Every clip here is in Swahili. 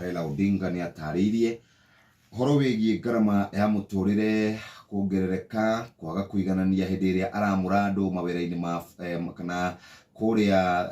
Raila Odinga ni ataririe horo wigie ngarama ya muturire kuongerereka kwaga kuiganania hindi iria aramura andu mawira-ini ma kana kuria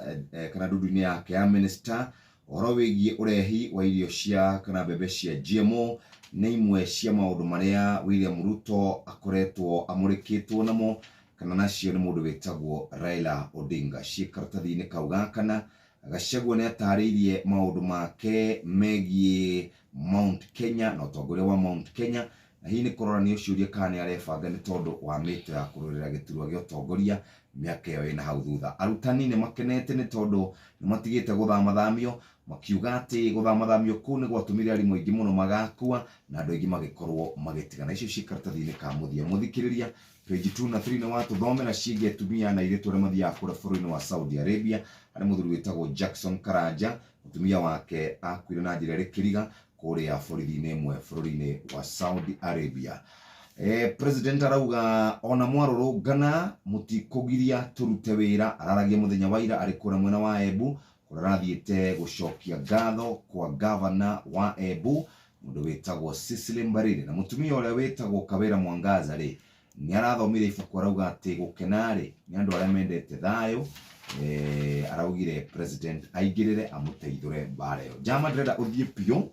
kana ndudu-ini yake ya minister. Horo wigie urehi wa irio cia kana mbembe cia GMO ni imwe cia maundu maria William Ruto akoretwo amurikitwo namo kana nacio ni mundu witagwo Raila Odinga. Cikaratathi-ini kau gakana Gachagua ni ataririe maundu make megie Mount Kenya na utongoria wa Mount Kenya, na hii ni kurorania uciuria kana arefanga ni tondu wa mito ya kurorera giturwa gya utongoria miaka iyo ina hau thutha. Arutani ni makenete ni tondu ni matigite guthamathamio, makiuga ati guthamathamio ku ni gwatumire arimu aingi muno magakua na andu aingi magikorwo magitigana. Icio cikaratathi-ini ka muthikiriria page 2 na 3 na watu thomera ciige tumia na ile tore mathia kura bũrũri-inĩ wa Saudi Arabia. Ari muthuri witagwo Jackson Karanja, mutumia wake akuire na njira rikiriga kuria borithi-inĩ imwe bũrũri-inĩ wa Saudi Arabia. President arauga ona mwarũrũngana mutikugiria turute wira. Araragia muthenya wa ira ari kura mwena wa Embu kurarathiite gucokia ngatho kwa governor wa Embu mundu witagwo Cecily Mbarire, na mutumia uria witagwo Kawira Mwangaza ri ni arathomire ibuku arauga ati gukenari ni andu aria mendete thayo. Araugire president aingirire amuteithure mbareo. Jama ndrenda uthie pio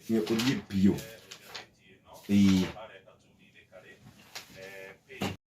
uthie pio